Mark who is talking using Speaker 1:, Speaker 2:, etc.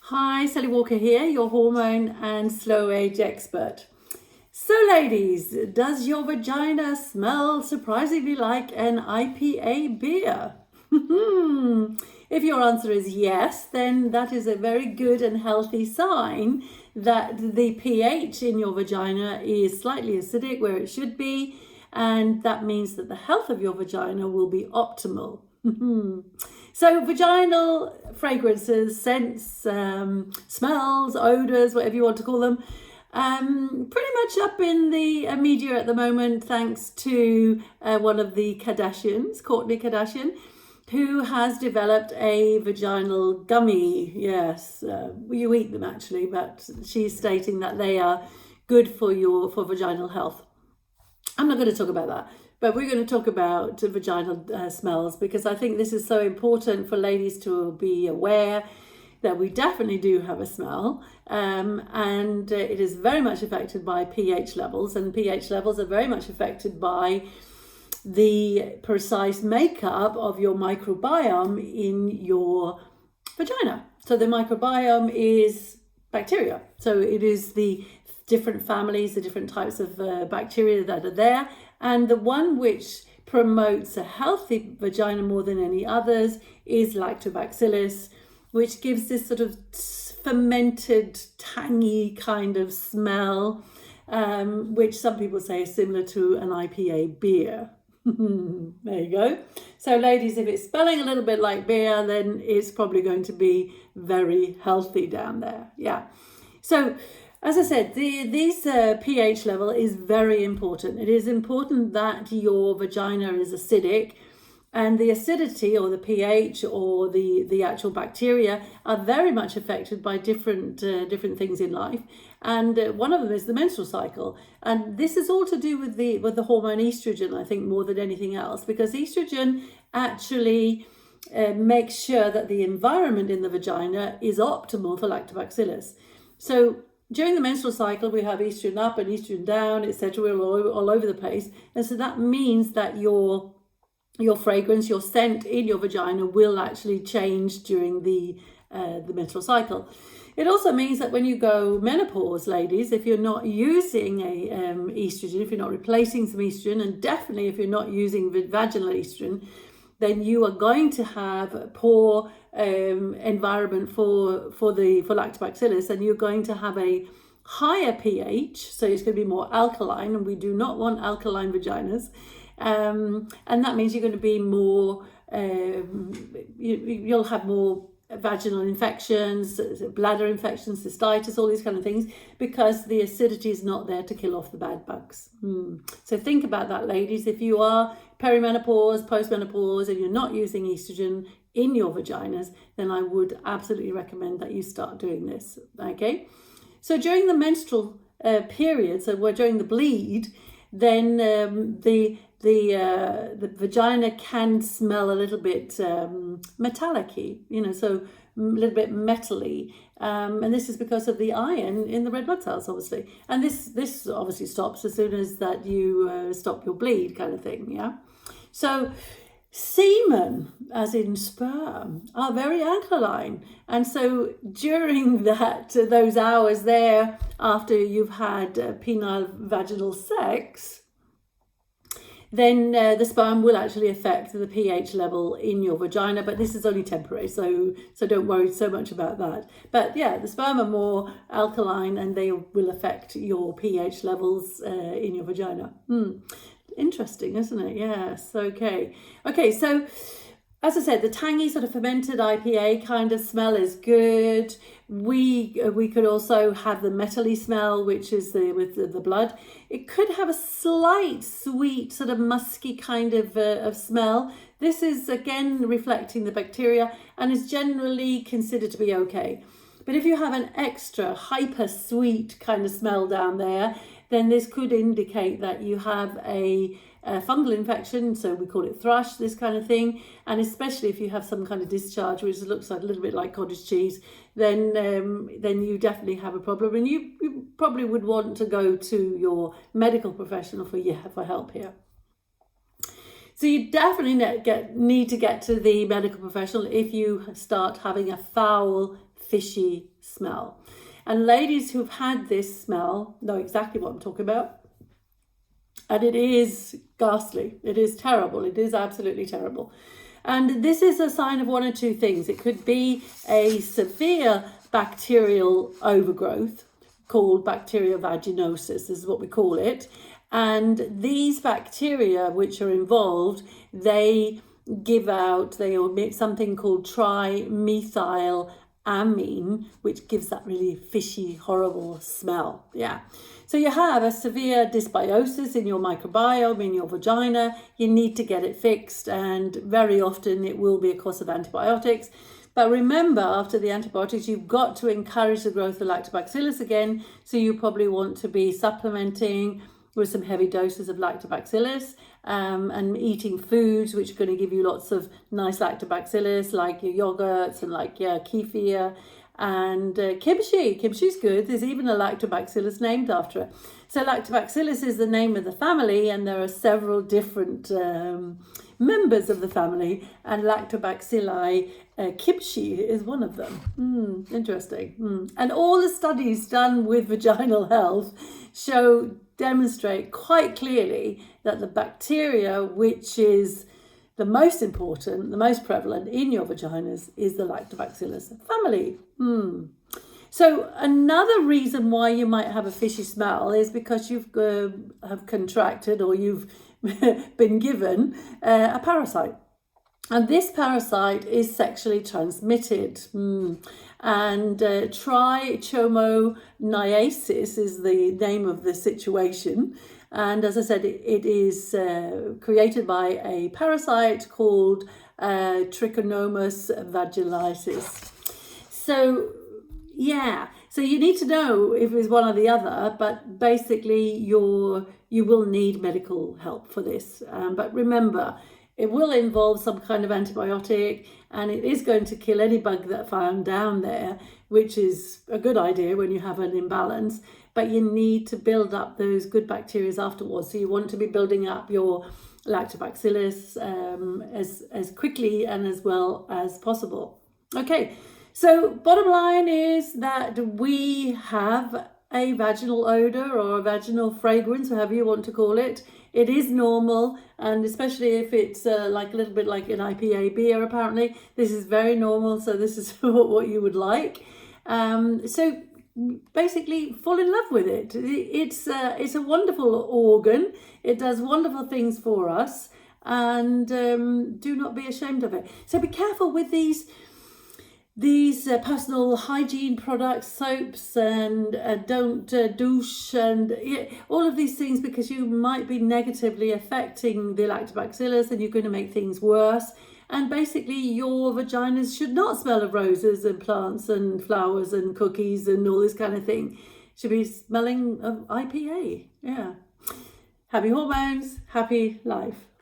Speaker 1: Hi, Sally Walker here, your hormone and slow age expert. So ladies, does your vagina smell surprisingly like an IPA beer? If your answer is yes, then that is a very good and healthy sign that the pH in your vagina is slightly acidic where it should be, and that means that the health of your vagina will be optimal. So vaginal fragrances, scents, smells, odors, whatever you want to call them, pretty much up in the media at the moment, thanks to one of the Kardashians, Kourtney Kardashian, who has developed a vaginal gummy. Yes, you eat them actually, but she's stating that they are good for vaginal health. I'm not going to talk about that, but we're going to talk about vaginal smells, because I think this is so important for ladies to be aware that we definitely do have a smell, and it is very much affected by pH levels, and pH levels are very much affected by the precise makeup of your microbiome in your vagina. So the microbiome is bacteria. So it is the different families, the different types of bacteria that are there. And the one which promotes a healthy vagina more than any others is lactobacillus, which gives this sort of fermented, tangy kind of smell, which some people say is similar to an IPA beer. There you go. So ladies, if it's smelling a little bit like beer, then it's probably going to be very healthy down there. Yeah. So as I said, this pH level is very important. It is important that your vagina is acidic, and the acidity or the pH or the actual bacteria are very much affected by different things in life. And one of them is the menstrual cycle. And this is all to do with the hormone estrogen, I think, more than anything else, because estrogen actually makes sure that the environment in the vagina is optimal for lactobacillus. So during the menstrual cycle, we have estrogen up and estrogen down, etc., all over the place. And so that means that your fragrance, your scent in your vagina will actually change during the menstrual cycle. It also means that when you go menopause, ladies, if you're not using a estrogen, if you're not replacing some estrogen, and definitely if you're not using vaginal estrogen, then you are going to have a poor environment for lactobacillus, and you're going to have a higher pH, so it's going to be more alkaline, and we do not want alkaline vaginas. And that means you're going to be more, you'll have more vaginal infections, bladder infections, cystitis, all these kind of things, because the acidity is not there to kill off the bad bugs. So think about that, ladies. If you are perimenopause, postmenopause, and you're not using estrogen in your vaginas, then I would absolutely recommend that you start doing this. Okay. So during the menstrual period, so during the bleed, then the vagina can smell a little bit metallic-y, so a little bit metally, and this is because of the iron in the red blood cells, obviously. And this obviously stops as soon as that you stop your bleed, kind of thing. Yeah. So semen, as in sperm, are very alkaline, and so during those hours there after you've had penile vaginal sex, then the sperm will actually affect the pH level in your vagina, but this is only temporary, so don't worry so much about that. But yeah, the sperm are more alkaline, and they will affect your pH levels in your vagina. Interesting, isn't it? Yes. Okay, so as I said, the tangy sort of fermented IPA kind of smell is good. We could also have the metally smell, which is with the blood. It could have a slight sweet, sort of musky kind of smell. This is again reflecting the bacteria and is generally considered to be okay. But if you have an extra hyper sweet kind of smell down there, then this could indicate that you have a fungal infection, so we call it thrush, this kind of thing. And especially if you have some kind of discharge which looks like a little bit like cottage cheese, then you definitely have a problem, and you probably would want to go to your medical professional for help here. So you definitely need to get to the medical professional if you start having a foul, fishy smell. And ladies who've had this smell know exactly what I'm talking about. And it is ghastly. It is terrible. It is absolutely terrible. And this is a sign of one or two things. It could be a severe bacterial overgrowth called bacteria vaginosis. This is what we call it. And these bacteria which are involved, they emit something called trimethylamine, which gives that really fishy, horrible smell. Yeah. So you have a severe dysbiosis in your microbiome, in your vagina. You need to get it fixed, and very often it will be a course of antibiotics. But remember, after the antibiotics, you've got to encourage the growth of lactobacillus again. So you probably want to be supplementing with some heavy doses of lactobacillus and eating foods which are going to give you lots of nice lactobacillus, like your yogurts and like your kefir and kimchi. Kimchi's good. There's even a lactobacillus named after it. So lactobacillus is the name of the family, and there are several different members of the family, and lactobacilli kimchi is one of them. Interesting. And all the studies done with vaginal health demonstrate quite clearly that the bacteria which is the most important, the most prevalent in your vaginas is the lactobacillus family. So another reason why you might have a fishy smell is because you've have contracted, or you've been given a parasite. And this parasite is sexually transmitted. And trichomoniasis is the name of the situation. And as I said, it is created by a parasite called Trichomonas vaginalis. So, yeah. So you need to know if it's one or the other, but basically you will need medical help for this. But remember, it will involve some kind of antibiotic, and it is going to kill any bug that found down there, which is a good idea when you have an imbalance. But you need to build up those good bacteria afterwards. So you want to be building up your lactobacillus as quickly and as well as possible. Okay, so bottom line is that we have a vaginal odor or a vaginal fragrance, whatever you want to call it. It is normal, and especially if it's like a little bit like an IPA beer, apparently this is very normal. So this is what you would like. So basically fall in love with it. It's a wonderful organ. It does wonderful things for us, and do not be ashamed of it. So be careful with these personal hygiene products, soaps, and don't douche, and all of these things, because you might be negatively affecting the lactobacillus, and you're going to make things worse. And basically your vaginas should not smell of roses and plants and flowers and cookies and all this kind of thing. It should be smelling of IPA. Yeah. Happy hormones, happy life.